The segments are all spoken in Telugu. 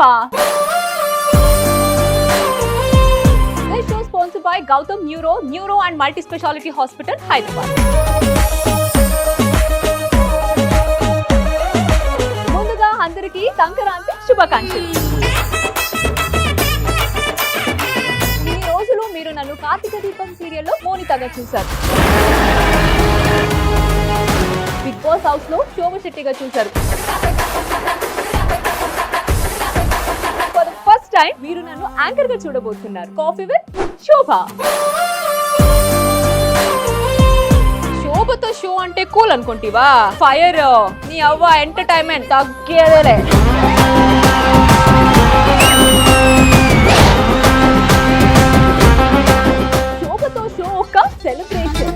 Shobha. This show sponsored by Gautam Neuro and Multi-Speciality Hospital, Hyderabad. ముందుగా అందరికీ సంక్రాంతి శుభాకాంక్షలు. ఈ రోజులు మీరు నన్ను కార్తీక దీపం సీరియల్లో మోనితాగా చూశారు. బిగ్ బాస్ హౌస్ లో శోభ శెట్టిగా చూశారు. ఫర్ ద ఫస్ట్ టైం మీరు నన్ను యాంకర్ గా చూడబోతున్నారు. Coffee with Shobha. శోభతో షో అంటే కూల్ అనుకుంటివా? ఫైర్ నీ అవ్వ ఎంటర్టైన్మెంట్ తగ్గేదేలే. శోభతో షో ఒక సెలబ్రేషన్.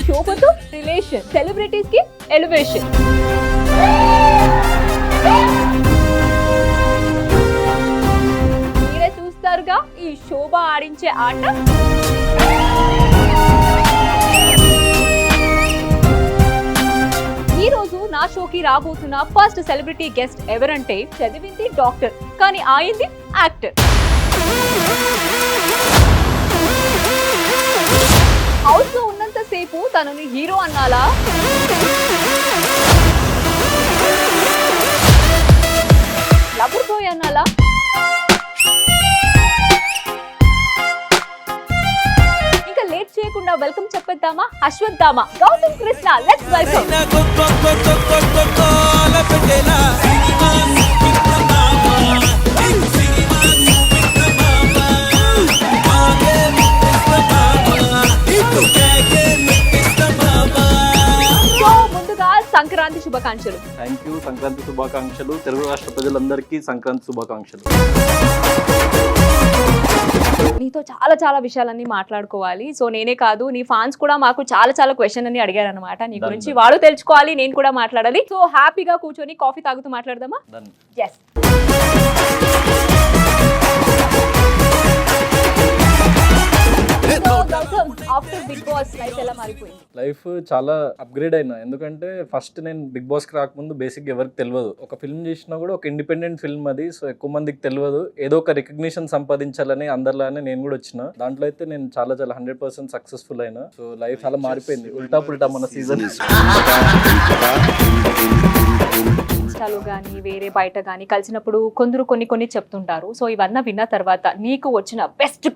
శోభతో రిలేషన్, సెలబ్రిటీస్ కి ఎలివేషన్. మీరే చూస్తారుగా ఈ శోభ ఆడించే ఆట. ఈ రోజు నా షోకి రాబోతున్న ఫస్ట్ సెలబ్రిటీ గెస్ట్ ఎవరంటే చదివింది డాక్టర్ కానీ ఆయింది యాక్టర్. హౌస్ లో ఉన్నంత సేపు తనని హీరో అన్నాలా, లవర్ బాయ్ అన్నాలా? ఇంకా లేట్ చేయకుండా వెల్కమ్ చెప్పేద్దామా? అశ్వత్థామ గౌతమ్ కృష్ణ. Let's welcome. ముందుగా సంక్రాంతి శుభాకాంక్షలు. Thank you. సంక్రాంతి శుభాకాంక్షలు. తెలుగు రాష్ట్ర ప్రజలందరికీ సంక్రాంతి శుభాకాంక్షలు. నీతో చాలా చాలా విషయాలన్నీ మాట్లాడుకోవాలి. సో నేనే కాదు, నీ ఫ్యాన్స్ కూడా మాకు చాలా చాలా క్వశ్చన్ అని అడిగారు అనమాట. నీ గురించి వాళ్ళు తెలుసుకోవాలి, నేను కూడా మాట్లాడాలి. సో హ్యాపీగా కూర్చొని కాఫీ తాగుతూ మాట్లాడదామా? Yes. After Bigg Boss life ఎలా మారిపోయింది? లైఫ్ చాలా అప్గ్రేడ్ అయినా. ఎందుకంటే ఫస్ట్ నేను బిగ్ బాస్ కి రాకముందు బేసిక్ ఎవరికి తెలియదు. ఒక ఫిల్మ్ చేసినా కూడా ఒక ఇండిపెండెంట్ ఫిల్మ్ అది. సో ఎక్కువ మందికి తెలియదు. ఏదో ఒక రికగ్నిషన్ సంపాదించాలని అందరిలానే నేను కూడా వచ్చిన. దాంట్లో అయితే నేను చాలా 100% సక్సెస్ఫుల్ అయినా. సో లైఫ్ చాలా మారిపోయింది. ఉల్టా పుల్టా మన సీజన్. ఇన్స్టాలో కానీ వేరే బయట కానీ కలిసినప్పుడు కొందరు కొన్ని చెప్తుంటారు. సో ఇవన్నీ విన్న తర్వాత నీకు వచ్చిన బెస్ట్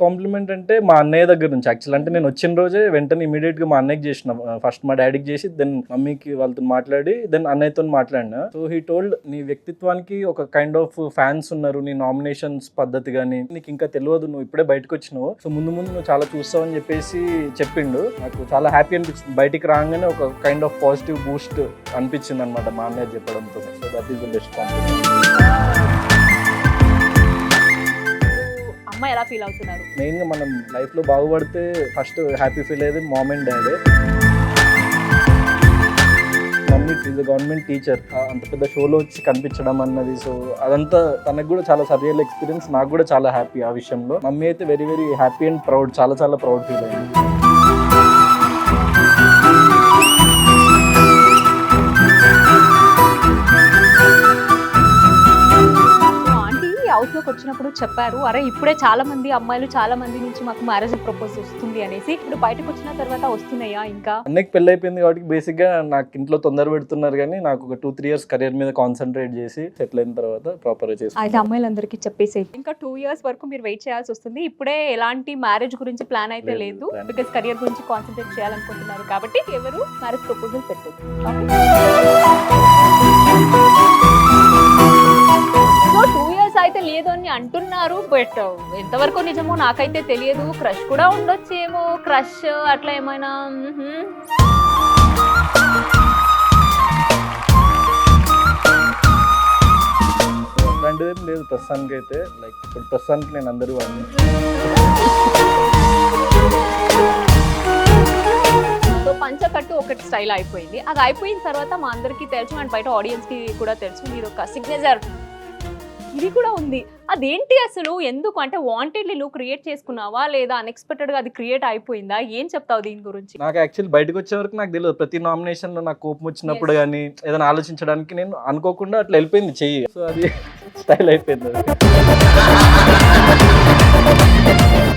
కాంప్లిమెంట్ అంటే మా అన్నయ్య దగ్గర నుంచి. యాక్చువల్ అంటే నేను వచ్చిన రోజే వెంటనే ఇమీడియట్ గా మా అన్నయ్యకి చేసిన. ఫస్ట్ మా డాడీకి చేసి దెన్ మమ్మీకి వాళ్ళతో మాట్లాడి దెన్ అన్నయ్యతో మాట్లాడినా. సో హీ టోల్డ్, నీ వ్యక్తిత్వానికి ఒక కైండ్ ఆఫ్ ఫ్యాన్స్ ఉన్నారు. నీ నామినేషన్స్ పద్ధతి కానీ నీకు ఇంకా తెలియదు, నువ్వు ఇప్పుడే బయటకు వచ్చినావు. సో ముందు నువ్వు చాలా చూస్తావు అని చెప్పేసి చెప్పిండు. నాకు చాలా హ్యాపీ అనిపించింది. బయటికి రాగానే ఒక కైండ్ ఆఫ్ పాజిటివ్ బూస్ట్ అనిపించింది అనమాట మా అన్నయ్య చెప్పడంతో. So that is the best compliment. అమ్మ ఎలా ఫీల్ అవుతున్నారు? మెయిన్ గా మనం లైఫ్ లో బాగుపడితే ఫస్ట్ హ్యాపీ ఫీల్ అయ్యేది mom and daddy. Mummy is a government teacher. అంత పెద్ద షోలో వచ్చి కనిపించడం అన్నది, సో అదంతా తనకు కూడా చాలా సరియల్ ఎక్స్పీరియన్స్. నాకు కూడా చాలా హ్యాపీ ఆ విషయంలో. మమ్మీ అయితే very very happy and proud, చాలా ప్రౌడ్ ఫీల్ అయింది. హౌస్ లోకి వచ్చినప్పుడు చెప్పారు, అరే ఇప్పుడే చాలా మంది అమ్మాయిలు చాలా మంది నుంచి మాకు మ్యారేజ్ ప్రపోజ్ వస్తుంది అనేసి. ఇప్పుడు బయటకు వచ్చిన తర్వాత వస్తున్నాయా? ఇంకా అన్నకి పెళ్లి అయిపోయింది కాబట్టి బేసిక్ గా నాకు ఇంట్లో తొందర పెడుతున్నారు, కానీ నాకు ఒక 2-3 years కెరీర్ మీద కాన్సన్ట్రేట్ చేసి సెటిల్ అయిన తర్వాత ప్రాపర్ గా చేసి. అయితే అమ్మాయిలందరికీ చెప్పేసి ఇంకా 2 years వరకు మీరు వెయిట్ చేయాల్సి వస్తుంది. ఇప్పుడే ఎలాంటి మ్యారేజ్ గురించి ప్లాన్ అయితే లేదు, బికాస్ కెరియర్ గురించి కాన్సన్ట్రేట్ చేయాలనుకుంటున్నారు కాబట్టి ఎవరు మ్యారేజ్ ప్రపోజల్ పెట్టదు. సో 2 years అయితే లేదు అని అంటున్నారు, బట్ ఎంతవరకు నిజమో నాకైతే తెలియదు. క్రష్ కూడా ఉండొచ్చేమో, క్రష్ అట్లా ఏమైనా. అట్లాంటిదేం లేదు ప్రస్తుతానికి అయితే. లైక్ ఇప్పుడు ప్రస్తుతానికి నేను అందరూ అన్ని. సో పంచకట్టు ఒకటి స్టైల్ అయిపోయింది. అది అయిపోయిన తర్వాత మా అందరికీ తెలుసు అండ్ బయట ఆడియన్స్ కి కూడా తెలుసు, మీరు ఒక సిగ్నేచర్ ఇది కూడా ఉంది. అదేంటి అసలు, ఎందుకు అంటే వాంటెడ్లీ నువ్వు క్రియేట్ చేసుకున్నావా లేదా అన్ఎక్స్పెక్టెడ్ గా అది క్రియేట్ అయిపోయిందా? ఏం చెప్తావు దీని గురించి? నాకు యాక్చువల్లీ బయటకు వచ్చే వరకు నాకు తెలియదు. ప్రతి నామినేషన్ లో నాకు కోపం వచ్చినప్పుడు కానీ ఏదైనా ఆలోచించడానికి నేను అనుకోకుండా అట్లా వెళ్ళిపోయింది చెయ్యి. సో అది స్టైల్ అయిపోయింది.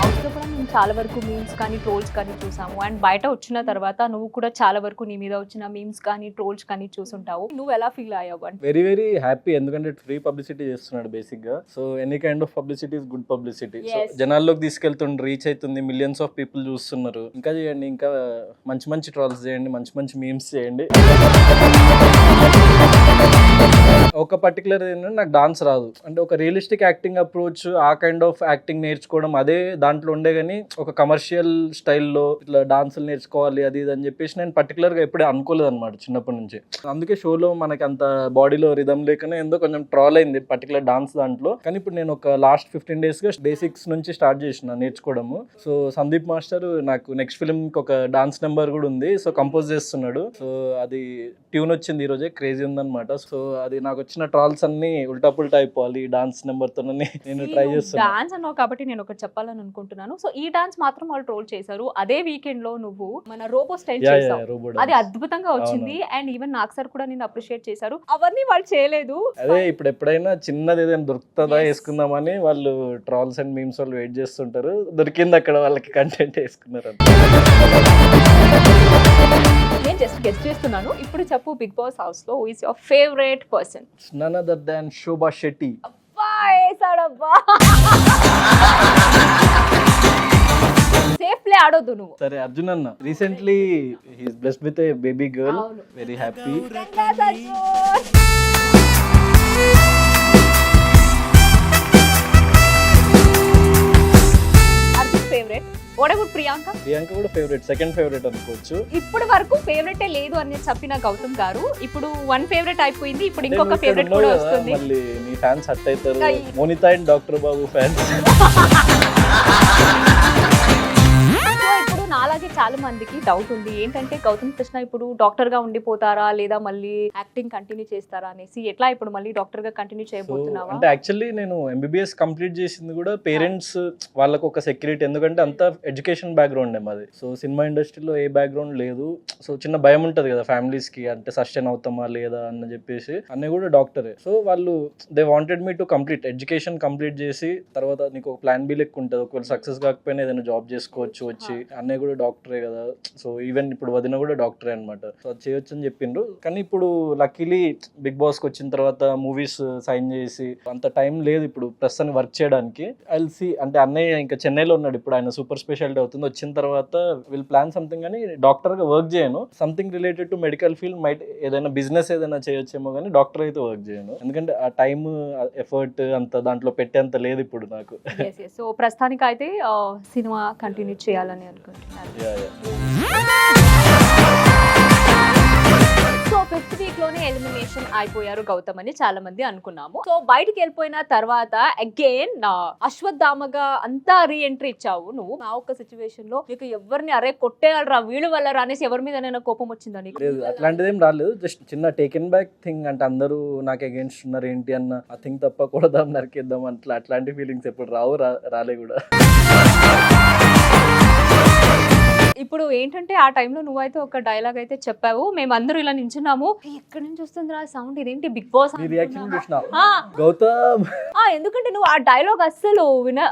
అవుట్లో కూడా మేము చాలా వరకు మీమ్స్ కానీ ట్రోల్స్ కానీ చూసాము. అండ్ బయట వచ్చిన తర్వాత నువ్వు కూడా చాలా వరకు నీ మీద వచ్చిన మీమ్స్ కానీ ట్రోల్స్ కానీ చూసుంటావు. నువ్వు ఎలా ఫీల్ అయ్యావు? అంటే వెరీ వెరీ హ్యాపీ, ఎందుకంటే ఫ్రీ పబ్లిసిటీ చేస్తున్నాడు బేసిక్ గా. So any kind of publicity is good publicity. So జనాల్లోకి తీసుకెళ్తుండ్రు, రీచ్ అవుతుంది, మిలియన్స్ ఆఫ్ పీపుల్ చూస్తున్నారు. ఇంకా చేయండి, ఇంకా మంచి మంచి ట్రాల్స్ చేయండి, మంచి మంచి మీమ్స్ చేయండి. ఒక పర్టికులర్ ఏంటంటే నాకు డాన్స్ రాదు, అంటే ఒక రియలిస్టిక్ యాక్టింగ్ అప్రోచ్, ఆ కైండ్ ఆఫ్ యాక్టింగ్ నేర్చుకోవడం అదే దాంట్లో ఉండే, కానీ ఒక కమర్షియల్ స్టైల్లో ఇట్లా డాన్సులు నేర్చుకోవాలి అది ఇది అని చెప్పేసి నేను పర్టికులర్ గా ఎప్పుడే అనుకోలేదు అనమాట చిన్నప్పటి నుంచి. అందుకే షోలో మనకి అంత బాడీలో రిథమ్ లేకనే ఏందో కొంచెం ట్రాల్ అయింది పర్టికులర్ డాన్స్ దాంట్లో. కానీ ఇప్పుడు నేను ఒక లాస్ట్ 15 days గా బేసిక్స్ నుంచి స్టార్ట్ చేసిన నేర్చుకోవడము. సో సందీప్ మాస్టర్ నాకు నెక్స్ట్ ఫిల్మ్ కి ఒక డాన్స్ నెంబర్ కూడా ఉంది, సో కంపోజ్ చేస్తున్నాడు. సో అది ట్యూన్ వచ్చింది ఈ రోజే, క్రేజీ ఉందన్నమాట. సో అది నాకు వచ్చిన ట్రాల్స్ అన్ని ఉల్టా పుల్టా అయిపోవాలి డాన్స్ నెంబర్ తో నేను ట్రై చేస్తాను. డాన్స్ అన్నావు కాబట్టి నేను ఒకటి చెప్పాలని అనుకుంటున్నాను. సో ఈ డాన్స్ మాత్రం వాళ్ళు ట్రోల్ చేశారు. అదే వీకెండ్ లో నువ్వు మన రోబో స్టైల్ చేసావు, అది అద్భుతంగా వచ్చింది. అండ్ ఈవెన్ నాకు సార్ కూడా నేను అప్రిషియేట్ చేశారు. అవన్నీ వాళ్ళు చేయలేదు. అదే ఇప్పుడు ఎప్పుడైనా చిన్నది ఏదైనా దొరుకుతుందా వేసుకుందామని వాళ్ళు ట్రాల్స్ అండ్ మీమ్స్ వాళ్ళు వెయిట్ చేస్తుంటారు. దొరికింది అక్కడ వాళ్ళకి కంటెంట్ వేసుకున్నారు. నేను జస్ట్ గెస్ట్ చేస్తున్నాను. ఇప్పుడు చెప్పు, బిగ్ బాస్ హౌస్ లో who is your favourite person? None other than Shobha Shetty. అబ్బా వేసాడబ్బా. సేఫ్ ప్లే ఆడొద్దు నువ్వు. సరే అర్జున్ అన్న, recently he is blessed with a baby girl, very happy. Favourite what about Priyanka? Priyanka కూడా ఫేవరెట్, సెకండ్ ఫేవరెట్ అనుకోవచ్చు. ఇప్పటి వరకు ఫేవరెటే లేదు అని చెప్పిన గౌతమ్ గారు ఇప్పుడు వన్ ఫేవరెట్ అయిపోయింది, ఇప్పుడు ఇంకొక ఫేవరెట్ కూడా వస్తుంది. మళ్ళీ నీ ఫ్యాన్స్ హట్ అవుతారు. Monitha and doctor Babu fans. ఇప్పుడు నాలాగే చాలా మందికి డౌట్ ఉంది ఏంటంటే గౌతమ్ కృష్ణ ఇప్పుడు డాక్టర్ గా ఉండిపోతారా లేదా మళ్ళీ యాక్టింగ్ కంటిన్యూ చేస్తారా అనేసి. ఎట్లా ఇప్పుడు మళ్ళీ డాక్టర్ గా కంటిన్యూ చేయబోతున్నావా? అంటే యాక్చువల్లీ నేను ఎంబీబీఎస్ కంప్లీట్ చేసింది కూడా పేరెంట్స్ వాళ్ళకు ఒక సెక్యూరిటీ, ఎందుకంటే అంతా ఎడ్యుకేషన్ బ్యాక్గ్రౌండ్ మాది. సో సినిమా ఇండస్ట్రీలో ఏ బ్యాక్గ్రౌండ్ లేదు. సో చిన్న భయం ఉంటది కదా ఫ్యామిలీస్ కి, అంటే సస్టైన్ అవుతామా లేదా అని చెప్పేసి. అన్నీ కూడా డాక్టరే. సో వాళ్ళు they wanted me to complete education complete చేసి తర్వాత నీకు ఒక ప్లాన్ బి లెక్క ఉంటుంది, ఒకవేళ సక్సెస్ కాకపోయినా ఏదైనా జాబ్ చేసుకోవచ్చు వచ్చి. అన్నీ కూడా డాక్టరే కదా. సో ఈవెన్ ఇప్పుడు వదిన కూడా డాక్టరే అనమాట. సో అది చేయొచ్చు అని చెప్పిండ్రు. కానీ ఇప్పుడు లక్కీలీ బిగ్ బాస్ కి వచ్చిన తర్వాత మూవీస్ సైన్ చేసి అంత టైం లేదు ఇప్పుడు ప్రస్తుతానికి వర్క్ చేయడానికి. ఐల్సి అంటే అన్నయ్య ఇంకా చెన్నైలో ఉన్నాడు ఇప్పుడు, ఆయన సూపర్ స్పెషాలిటీ అవుతుంది. వచ్చిన తర్వాత విల్ ప్లాన్ సంథింగ్, కానీ డాక్టర్ గా వర్క్ చేయను. Something related to medical field, might ఏదైనా బిజినెస్ ఏదైనా చేయొచ్చేమో, కానీ డాక్టర్ అయితే వర్క్ చేయను. ఎందుకంటే ఆ టైం ఎఫర్ట్ అంత దాంట్లో పెట్టేంత లేదు ఇప్పుడు నాకు. సో ప్రస్తుతానికి అయితే సినిమా కంటిన్యూ చేయాలని అనుకుంటున్నాను. సో 5th వీక్ లోనే ఎలిమినేషన్ అయిపోయారు గౌతమ్ అని చాలా మంది అనుకున్నాము. సో బయటికి వెళ్ళిపోయిన తర్వాత అగైన్ అశ్వత్థామగా అంతా రీ ఎంట్రీ ఇచ్చావు నువ్వు. ఆ ఒక్క సిచ్యువేషన్ లో నీకు ఎవరిని అరే కొట్టేయాలరా వీళ్ళు వల్లరా అనేసి ఎవరి మీద కోపం వచ్చిందా నీకు? లేదు, అట్లాంటిది ఏం రాలేదు. జస్ట్ చిన్న టేకెన్ బ్యాక్ థింగ్, అంటే అందరూ నాకు అగేన్స్ట్ ఉన్నారు ఏంటి అన్న ఆ థింగ్ తప్ప, కొడదాం నరికేద్దాం అట్లాంటి ఫీలింగ్స్ ఎప్పుడు రాలే కూడా. ఇప్పుడు ఏంటంటే ఆ టైంలో నువ్వైతే ఒక డైలాగ్ అయితే చెప్పావు, మేమందరూ ఇలా నించున్నాము, ఎక్కడి నుంచి వస్తుంది రా సౌండ్, ఇదేంటి బిగ్ బాస్ రియాక్షన్ చూసినా గౌతమ్. ఎందుకంటే నువ్వు ఆ డైలాగ్ అస్సలు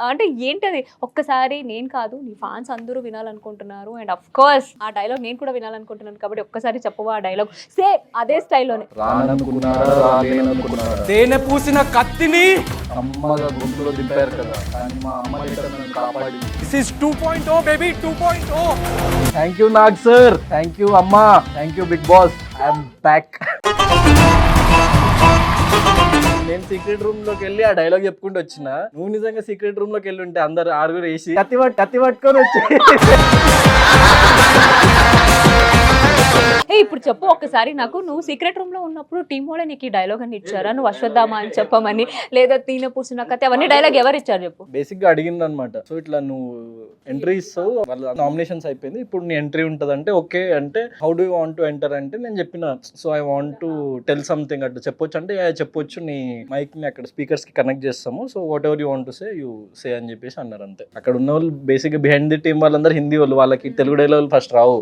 అంటే ఏంటది, ఒక్కసారి నేను కాదు నీ ఫ్యాన్స్ అందరూ వినాలనుకుంటున్నారు. అండ్ అఫ్ కోర్స్ ఆ డైలాగ్ నేను కూడా వినాలనుకుంటున్నాను కాబట్టి ఒక్కసారి చెప్పవా ఆ డైలాగ్ సేమ్ అదే స్టైల్లోనే. తేనె పూసిన కత్తిని అమ్మగా గుంపులో దింపారు కదా, కానీ మా అమ్మ నన్ను కాపాడి. This is 2.0 baby 2.0. Thank you Nag sir, thank you అమ్మా, thank you Bigg Boss, I'm back. నేను సీక్రెట్ రూమ్ లోకి వెళ్ళి ఆ డైలాగ్ చెప్పుకుంటూ వచ్చిన, నువ్వు నిజంగా సీక్రెట్ రూమ్ లోకి వెళ్ళి ఉంటే అందరు ఆరుగురు వేసి కత్తి పట్టుకొని వచ్చి ఇప్పుడు చెప్పు ఒక్కసారి నాకు, నువ్వు సీక్రెట్ రూమ్ లో ఉన్నప్పుడు టీమ్ వాళ్ళే నీకు ఈ డైలాగ్ అని ఇచ్చారా, నువ్వు అశ్వత్థామా అని చెప్పమని, లేదా తీన పూసిన కథ, అవన్నీ డైలాగ్ ఎవరు ఇచ్చారు చెప్పు? బేసిక్ గా అడిగింది అనమాట. సో ఇట్లా నువ్వు ఎంట్రీ ఇస్తావు, వాళ్ళ నామినేషన్స్ అయిపోయింది, ఇప్పుడు నీ ఎంట్రీ ఉంటుంది అంటే ఓకే అంటే how do you want to enter అంటే నేను చెప్పిన so I want to tell something అట్లా చెప్పొచ్చు అంటే చెప్పొచ్చు, నీ మైక్ ని అక్కడ స్పీకర్స్ కి కనెక్ట్ చేస్తాము, so what ever you want to say you say అని చెప్పేసి అన్నారు అంతే. అక్కడ ఉన్న వాళ్ళు బేసిక్ గా బిహైండ్ ది టీమ్ వాళ్ళందరూ హిందీ వాళ్ళు, వాళ్ళకి తెలుగు డైలాగ్ ఫస్ట్ రావు.